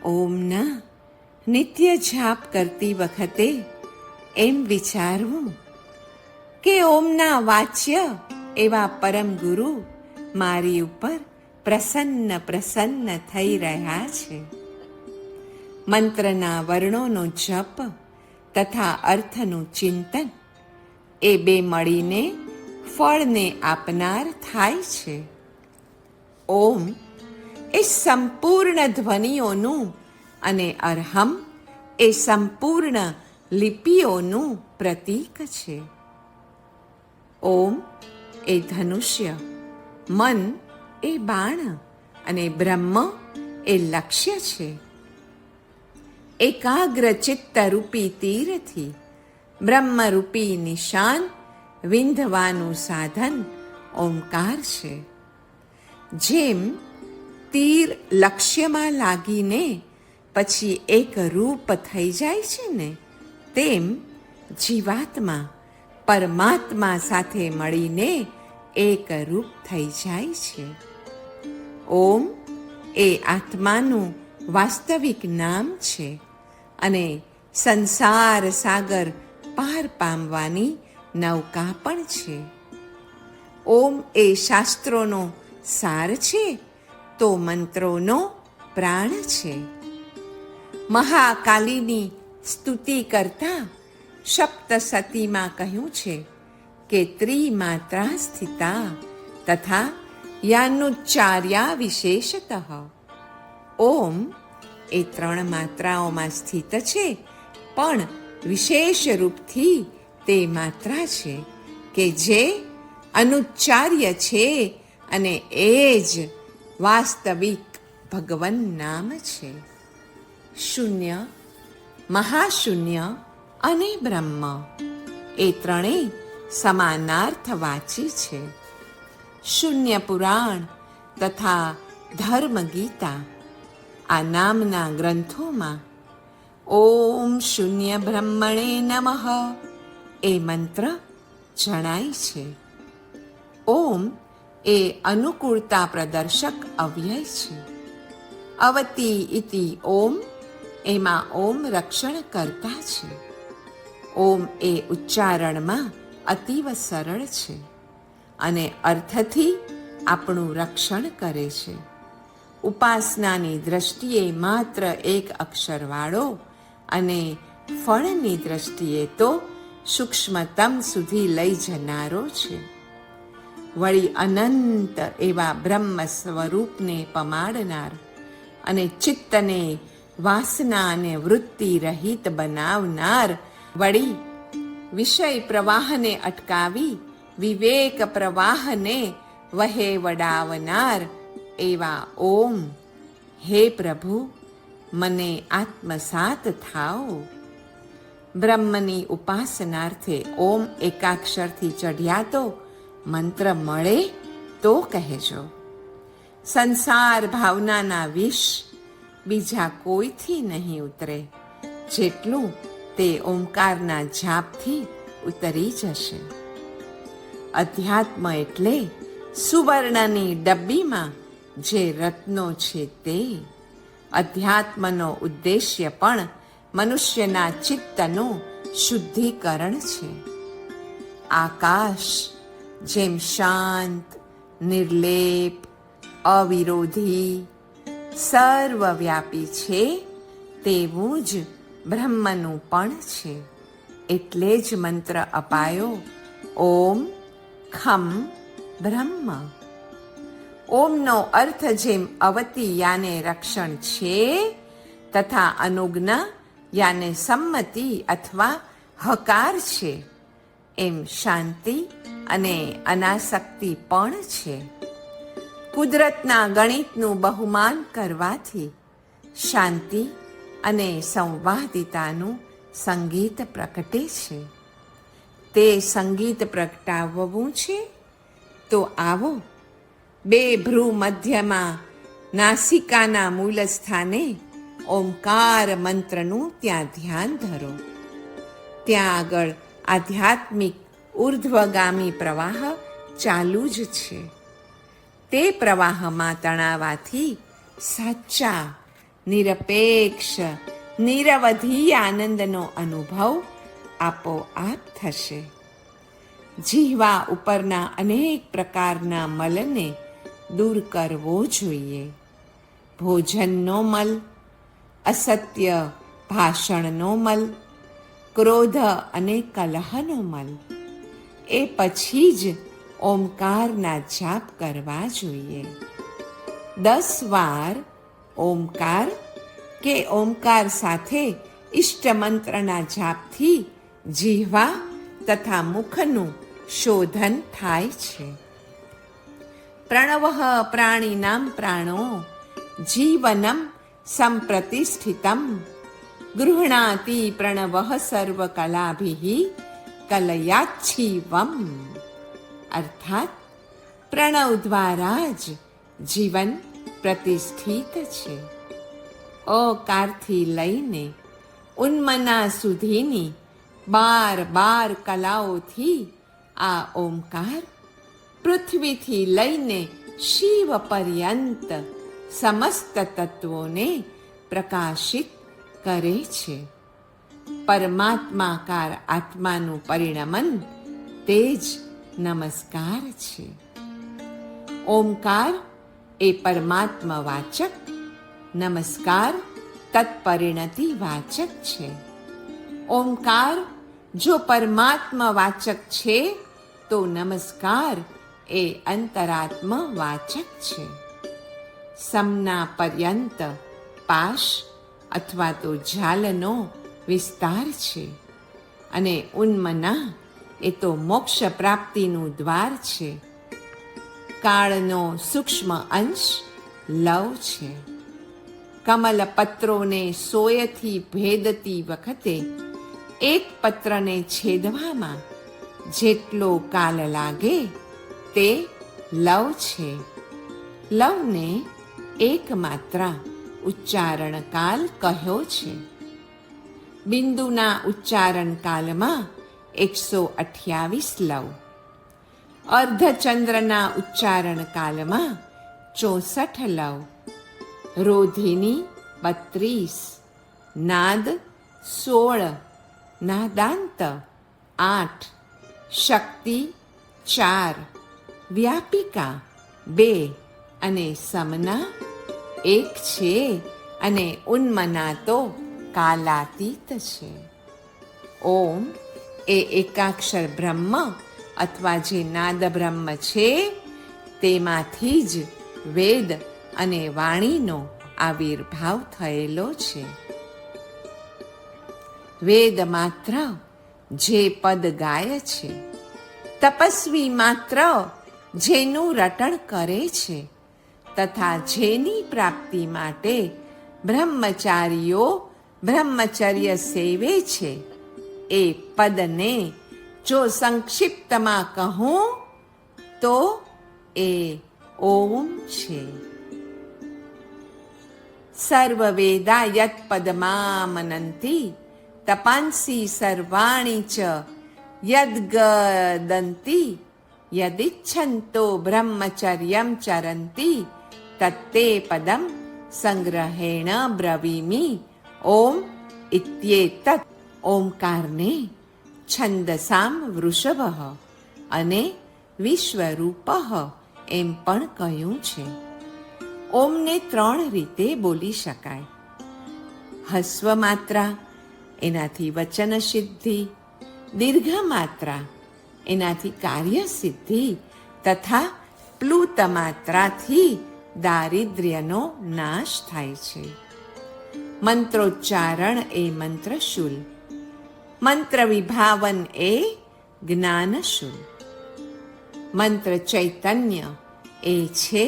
ઓમના નિત્ય જાપ કરતી વખતે એમ વિચારવું કે ઓમના વાચ્ય એવા પરમ ગુરુ મારી ઉપર પ્રસન્ન થઈ રહ્યા છે. મંત્રના વર્ણોનો જપ તથા અર્થનું ચિંતન એ બે મળીને ફળને આપનાર થાય છે. ઓમ એ સંપૂર્ણ ધ્વનિઓનું અને અર્હમ એ સંપૂર્ણ લિપિઓનું પ્રતીક છે. ઓમ એ ધનુષ્ય, મન એ બાણ અને બ્રહ્મ એ લક્ષ્ય છે. એકાગ્ર ચિત્તરૂપી તીરથી બ્રહ્મરૂપી નિશાન વિંધવાનું સાધન ઓમકાર છે. જેમ તીર લક્ષ્યમાં લાગીને પછી એક રૂપ થઈ જાય છે ને, તેમ જીવાત્મા પરમાત્મા સાથે મળીને એક રૂપ થઈ જાય છે. ઓમ એ આત્માનું વાસ્તવિક નામ છે અને સંસાર સાગર પાર પામવાની નૌકા પણ છે. ઓમ એ શાસ્ત્રોનો સાર છે તો મંત્રોનો પ્રાણ છે. મહાકાલીની સ્તુતિ કરતા સપ્તસતીમાં કહ્યું છે કે ત્રિમાત્રા સ્થિતા તથા યાનુચ્ચાર્યા વિશેષતઃ. ઓમ એ 3 માત્રાઓમાં સ્થિત છે, પણ વિશેષ રૂપથી તે માત્રા છે કે જે અનુચ્ચાર્ય છે અને એ જ વાસ્તવિક ભગવન નામ છે. શૂન્ય, મહાશૂન્ય અને બ્રહ્મ એ ત્રણેય સમાનાર્થવાચી છે. શૂન્ય પુરાણ તથા ધર્મ ગીતા આ નામના ગ્રંથોમાં ઓમ શૂન્ય બ્રહ્મણે નમઃ એ મંત્ર જણાય છે. ઓમ એ અનુકૂળતા પ્રદર્શક અવ્યય છે. અવતી ઇતિ ઓમ એમાં ઓમ રક્ષણ કરતા છે. ઓમ એ ઉચ્ચારણમાં અતીવ સરળ છે અને અર્થથી આપણું રક્ષણ કરે છે. ઉપાસનાની દ્રષ્ટિએ માત્ર એક અક્ષરવાળો અને ફળની દ્રષ્ટિએ તો સૂક્ષ્મતમ સુધી લઈ જનારો છે. વળી અનંત એવા બ્રહ્મ સ્વરૂપને પમાડનાર અને ચિત્તને વાસના અને વૃત્તિ રહિત બનાવનાર, વળી વિષય પ્રવાહને અટકાવી વિવેક પ્રવાહને વહે વડાવનાર એવા ઓમ, હે પ્રભુ મને આત્મસાત થાઓ. બ્રહ્મની ઉપાસનાર્થે ઓમ એકાક્ષરથી ચઢ્યા તો મંત્ર મળે તો કહેજો. સંસાર ભાવનાના વિષ બીજા કોઈથી નહીં ઉતરે જેટલું તે ઓમકારના જાપથી ઉતરી જશે. અધ્યાત્મ એટલે સુવર્ણની ડબ્બીમાં જે રત્નો છે તે. અધ્યાત્મનો ઉદ્દેશ્ય પણ મનુષ્યના ચિત્તનું શુદ્ધિકરણ છે. આકાશ જેમ શાંત, નિર્લેપ, અવિરોધી, સર્વવ્યાપી છે, તેવું જ બ્રહ્મનું પણ છે. એટલે જ મંત્ર અપાયો ઓમ ખમ બ્રહ્મ. ઓમનો અર્થ જેમ અવતી યાને રક્ષણ છે તથા અનુજ્ઞા યાને સંમતિ અથવા હકાર છે, એમ શાંતિ અને અનાસક્તિ પણ છે. કુદરતના ગણિતનું બહુમાન કરવાથી શાંતિ અને સંવાદિતાનું સંગીત પ્રગટે છે. તે સંગીત પ્રગટાવવું છે તો આવો, બે ભ્રૂ મધ્યમાં નાસિકાના મૂળ સ્થાને ઓમકાર મંત્રનું ત્યાં ધ્યાન ધરો. ત્યાં આગળ આધ્યાત્મિક ઉર્ધ્વગામી પ્રવાહ ચાલુ જ છે. તે પ્રવાહમાં તણાવાથી સાચા નિરપેક્ષ નિરવધિ આનંદનો અનુભવ આપોઆપ થશે. જીહવા ઉપરના અનેક પ્રકારના મલને દૂર કરવો જોઈએ. ભોજનનો મલ, અસત્ય ભાષણનો મલ, ક્રોધ અને કલહનો મલ. એ પછી જ ઓમકારના જાપ કરવા જોઈએ. 10 વાર ઓમકાર કે ઓમકાર સાથે ઇષ્ટમંત્રના જાપથી જીહવા તથા મુખનું શોધન થાય છે. પ્રણવઃ પ્રાણીનાં પ્રાણો જીવનમ સંપ્રતિષ્ઠિતમ ગૃહણાતિ પ્રણવઃ સર્વકલાભિઃ કલયાચ્છીવમ. અર્થાત પ્રણવ દ્વારા જ જીવન પ્રતિષ્ઠિત છે. અકારથી લઈને ઉન્મના સુધીની 12 કલાઓથી આ ઓમકાર પૃથ્વીથી લઈને શિવ પર્યંત સમસ્ત તત્વોને પ્રકાશિત કરે છે. પરમાત્માકાર આત્માનું પરિણમન તે જ નમસ્કાર છે. ઓમકાર એ પરમાત્મા વાચક, નમસ્કાર તત્પરિણતિ વાચક છે. ઓમકાર જો પરમાત્મા વાચક છે તો નમસ્કાર એ અંતરાત્મા વાચક છે. સમના પર્યંત પાશ અથવા તો જાલનો વિસ્તાર છે અને ઉન્મના એ તો મોક્ષ પ્રાપ્તિનું દ્વાર છે. કાળનો સૂક્ષ્મ અંશ લવ છે. કમલ પત્રોને સોયથી ભેદતી વખતે એક પત્રને છેદવામાં જેટલો કાલ લાગે તે લવ છે. લવને એક માત્રા ઉચ્ચારણ કાલ કહ્યો છે. બિંદુના ઉચ્ચારણ કાલમાં 128 લવ, અર્ધચંદ્રના ઉચ્ચારણ કાલમાં 64 લવ, રોધિની 32, નાદ 16, નાદાંત 8, શક્તિ 4, વ્યાપિકા 2 અને સમના 1 છે અને ઉન્મના તો કાલાતીત છે. ઓમ એ એકાક્ષર બ્રહ્મ અથવા જે નાદ બ્રહ્મ છે તેમાંથી જ વેદ અને વાણીનો આવિર્ભાવ થયેલો છે. વેદ માત્ર જે પદ ગાય છે, તપસ્વી માત્ર જેનું રટણ કરે છે તથા જેની પ્રાપ્તિ માટે બ્રહ્મચારીઓ બ્રહ્મચર્ય સેવે છે એ પદને જો સંક્ષિપ્તમાં કહું તો એ ઓમ છે. સર્વવેદા યત પદમામનંતિ તપાંસી સર્વાણી ચ યદ્ગદંતિ યદિચ્છન્તો બ્રહ્મચર્યમ ચરંતિ તત્તે પદમ સંગ્રહેણ બ્રવીમિ ઓમ ઇત્યેતત. ઓમકારને છંદસામ વૃષભઃ અને વિશ્વરૂપઃ એમ પણ કહ્યું છે. ઓમને 3 રીતે બોલી શકાય. હસ્વ માત્રા એનાથી વચન સિદ્ધિ, દીર્ઘ માત્રા એનાથી કાર્ય સિદ્ધિ તથા પ્લુત માત્રાથી દારિદ્ર્યનો નાશ થાય છે. મંત્રોચ્ચારણ એ મંત્રશૂલ, મંત્ર વિભાવન એ જ્ઞાનશૂલ. મંત્ર ચૈતન્ય એ છે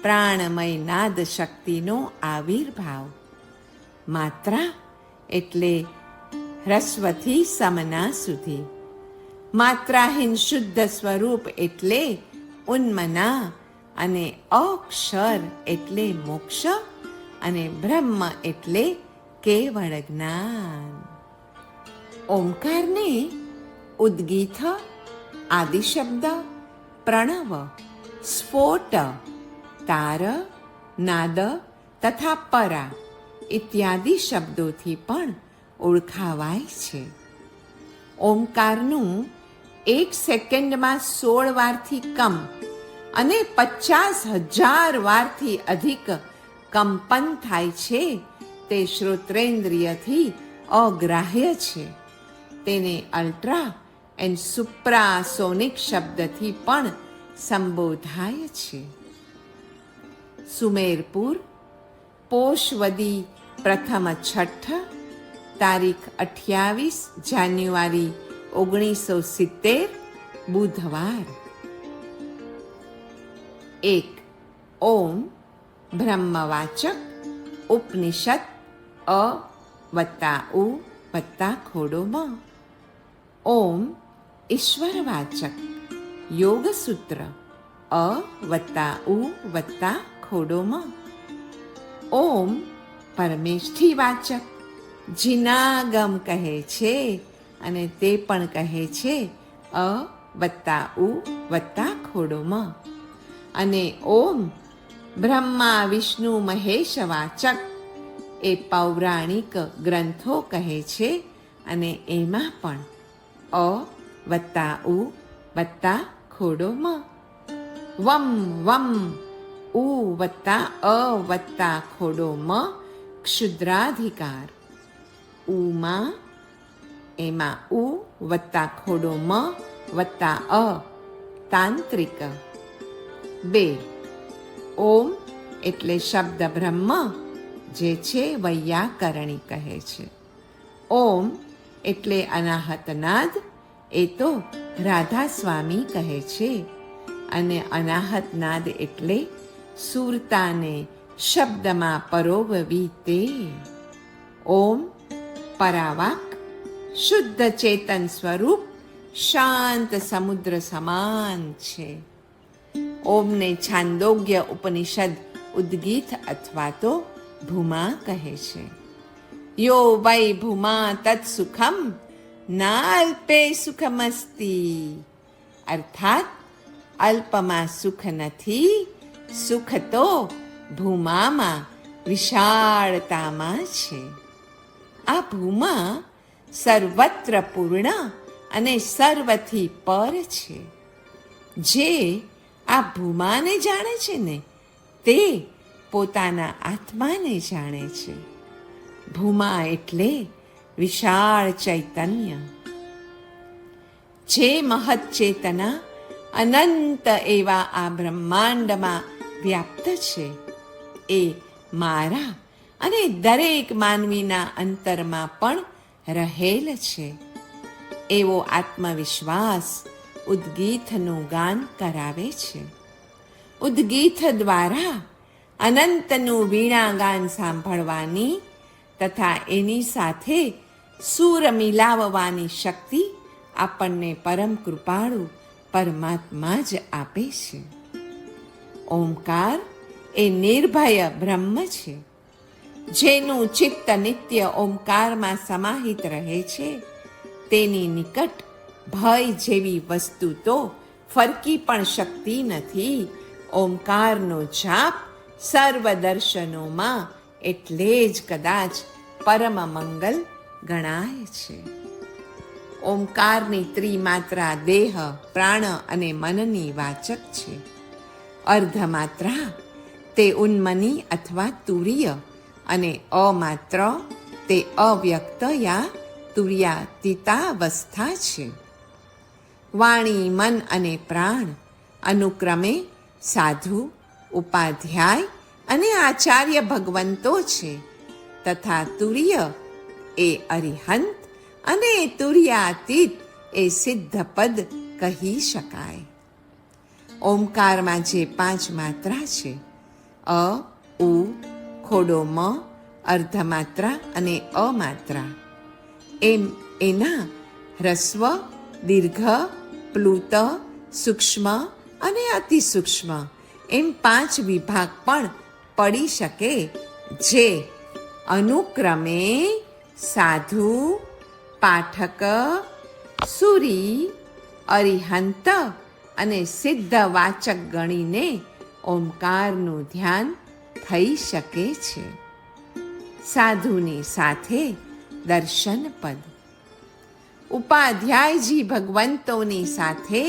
પ્રાણમય નાદ શક્તિનો આવિર્ભાવ. માત્રા એટલે હ્રસ્વથી સમના સુધી. માત્રાહીન શુદ્ધ સ્વરૂપ એટલે ઉન્મના અને અક્ષર એટલે મોક્ષ અને બ્રહ્મ એટલે કેવળ જ્ઞાન. ઓમકારને ઉદ્ગીત, આદિશબ્દ, પ્રણવ, સ્ફોટ, તાર, નાદ તથા પરા ઇત્યાદિ શબ્દોથી પણ ઓળખાવાય છે. ઓમકારનું 1 સેકન્ડમાં 16 વારથી કમ અને 50,000 વારથી અધિક કંપન થાય છે તે શ્રોત્રેન્દ્રિયથી અગ્રાહ્ય છે. તેને અલ્ટ્રા એન્ડ સુપ્રાસોનિક શબ્દથી પણ સંબોધાય છે. સુમેરપુર, પોષવદી પ્રથમ છઠ્ઠ, તારીખ 28 જાન્યુઆરી 1970, બુધવાર. 1. ઓમ બ્રહ્મવાચક ઉપનિષદ અ વત્તા ઉ વત્તા ખોડોમાં. ઓમ ઈશ્વરવાચક યોગસૂત્ર અ વત્તા ઉ વત્તા ખોડોમાં. ઓમ પરમેષ્ઠીવાચક જીનાગમ કહે છે અને તે પણ કહે છે અ વત્તા ઉ વત્તા ખોડોમાં. અને ઓમ બ્રહ્મા વિષ્ણુ મહેશ વાચક એ પૌરાણિક ગ્રંથો કહે છે અને એમાં પણ અ વત્તા ઉ વત્તા ખોડોમાં. વમ વમ ઉ વત્તા અ વત્તા ખોડોમાં ક્ષુદ્રાધિકાર. ઉમાં એમાં ઉ વત્તા ખોડોમાં વત્તા અ તાંત્રિક. 2. ઓમ એટલે શબ્દ બ્રહ્મ જે છે વૈયાકરણી કહે છે. ઓમ એટલે અનાહતનાદ એ તો રાધા સ્વામી કહે છે. અને અનાહતનાદ એટલે સુરતાને શબ્દમાં પરોવવી તે. ઓમ પરાવાક શુદ્ધ ચેતન સ્વરૂપ શાંત સમુદ્ર સમાન છે. ઓમને છાંદોગ્ય ઉપનિષદ ઉદ્ગીત અથવા તો ભૂમા કહે છે. યો વૈ ભૂમા તત્સુખમ નાલ્પે સુખમસ્તી. અર્થાત અલ્પમાં સુખ નથી, સુખ તો ભૂમામાં વિશાળતામાં છે. આ ભૂમા સર્વત્ર પૂર્ણ અને સર્વથી પર છે. જે આ ભૂમાને જાણે છે ને તે પોતાના આત્માને જાણે છે. ભૂમા એટલે વિશાળ ચૈતન્ય. જે મહત ચેતના અનંત એવા આ બ્રહ્માંડમાં વ્યાપ્ત છે એ મારા અને દરેક માનવીના અંતરમાં પણ રહેલ છે. એવો આત્મવિશ્વાસ ઉદ્ગીતનું ગાન કરાવે છે. ઉદ્ગીત દ્વારા અનંતનું વીણા ગાન સાંભળવાની તથા એની સાથે સૂર મિલાવવાની શક્તિ આપણને પરમ કૃપાળુ પરમાત્મા જ આપે છે. ઓમકાર એ નિર્ભય બ્રહ્મ છે. જેનું ચિત્ત નિત્ય ઓમકારમાં સમાહિત રહે છે તેની નિકટ ભય જેવી વસ્તુ તો ફરકી પણ શકતી નથી. ઓમકારનો જાપ સર્વ દર્શનોમાં એટલે જ કદાચ પરમ મંગલ ગણાય છે. ઓમકારની ત્રિમાત્રા દેહ, પ્રાણ અને મનની વાચક છે. અર્ધમાત્રા તે ઉન્મની અથવા તુરીય અને અમાત્ર તે અવ્યક્ત યા તુર્યાતીતાવસ્થા છે. વાણી, મન અને પ્રાણ અનુક્રમે સાધુ, ઉપાધ્યાય અને આચાર્ય ભગવંતો છે તથા તુર્ય એ અરિહંત અને તુર્યાતીત એ સિદ્ધપદ કહી શકાય. ઓમકારમાં જે 5 માત્રા છે અ, ઉ, ખોડો મ, અર્ધમાત્રા અને અમાત્રા એમ એના હ્રસ્વ, દીર્ઘ, પ્લુત, સૂક્ષ્મ અને અતિસૂક્ષ્મ એમ 5 વિભાગ પણ પડી શકે જે અનુક્રમે સાધુ, પાઠક, સુરી, અરિહંત અને સિદ્ધ વાચક ગણીને ઓમકારનું ધ્યાન થઈ શકે છે. સાધુની સાથે દર્શન પદ. ઉપાધ્યાયજી ભગવંતોની સાથે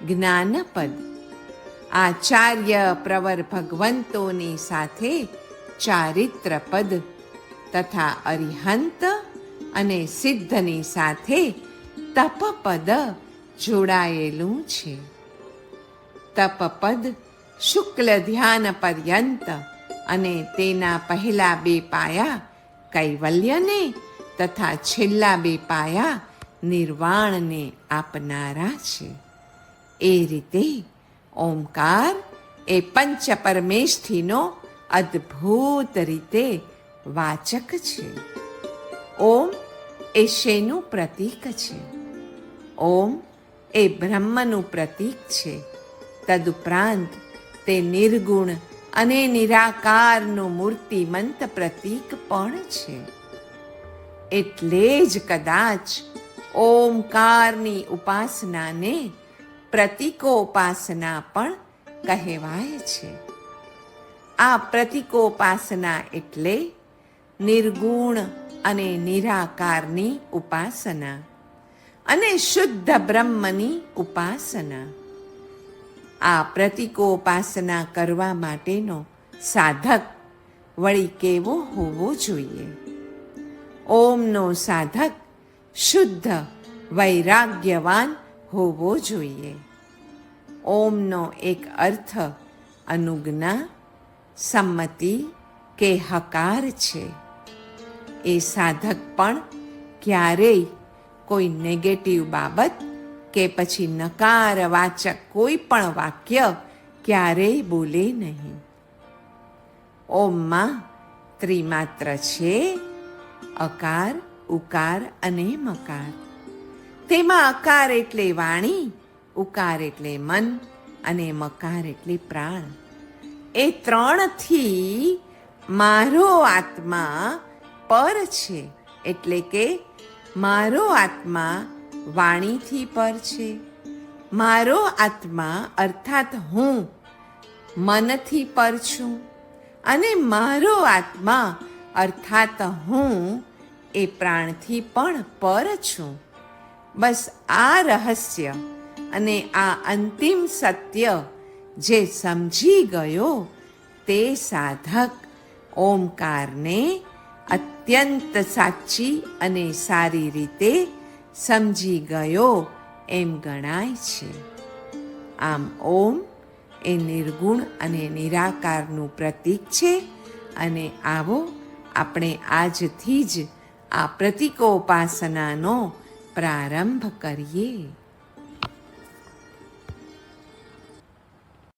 જ્ઞાનપદ. આચાર્ય પ્રવર ભગવંતોની સાથે ચારિત્ર પદ તથા અરિહંત અને સિદ્ધની સાથે તપપદ જોડાયેલું છે. તપપદ શુક્લ ધ્યાન પર્યંત અને તેના પહેલા બે પાયા કૈવલ્યને તથા છેલ્લા બે પાયા નિર્વાણને આપનારા છે. એ રીતે ઓમકાર એ પંચ પરમેષ્ઠીનો અદ્ભુત રીતે વાચક છે. ઓમ એ શેનું પ્રતીક છે? ઓમ એ બ્રહ્મનું પ્રતીક છે. તદુપરાંત તે નિર્ગુણ અને નિરાકારનું મૂર્તિમંત પ્રતીક પણ છે. એટલે જ કદાચ ઓમકારની ઉપાસનાને પ્રતીકોપાસના પણ કહેવાય છે. આ પ્રતીકોપાસના એટલે નિર્ગુણ અને નિરાકારની ઉપાસના અને શુદ્ધ બ્રહ્મની ઉપાસના. આ પ્રતીકોપાસના કરવા માટેનો સાધક વળી કેવો હોવો જોઈએ? ઓમનો સાધક શુદ્ધ વૈરાગ્યવાન હોવો જોઈએ. ઓમનો એક અર્થ અનુજ્ઞા, સંમતિ કે હકાર છે. એ સાધક પણ ક્યારેય કોઈ નેગેટિવ બાબત કે પછી નકારવાચક કોઈ પણ વાક્ય ક્યારેય બોલે નહીં. ઓમમાં ત્રિમાત્ર છે: અકાર, ઉકાર અને મકાર. તેમાં અકાર એટલે વાણી, ઉકાર એટલે મન અને મકાર એટલે પ્રાણ. એ ત્રણથી મારો આત્મા પર છે. એટલે કે મારો આત્મા વાણીથી પર છે, મારો આત્મા અર્થાત હું મનથી પર છું, અને મારો આત્મા અર્થાત હું એ પ્રાણથી પણ પર છું. બસ આ રહસ્ય અને આ અંતિમ સત્ય જે સમજી ગયો તે સાધક ઓમકારને અત્યંત સાચી અને સારી રીતે સમજી ગયો એમ ગણાય છે. આમ ઓમ એ નિર્ગુણ અને નિરાકારનું પ્રતીક છે. અને આવો આપણે આજથી જ આ પ્રતીકોપાસનાનો પ્રારંભ કરીએ.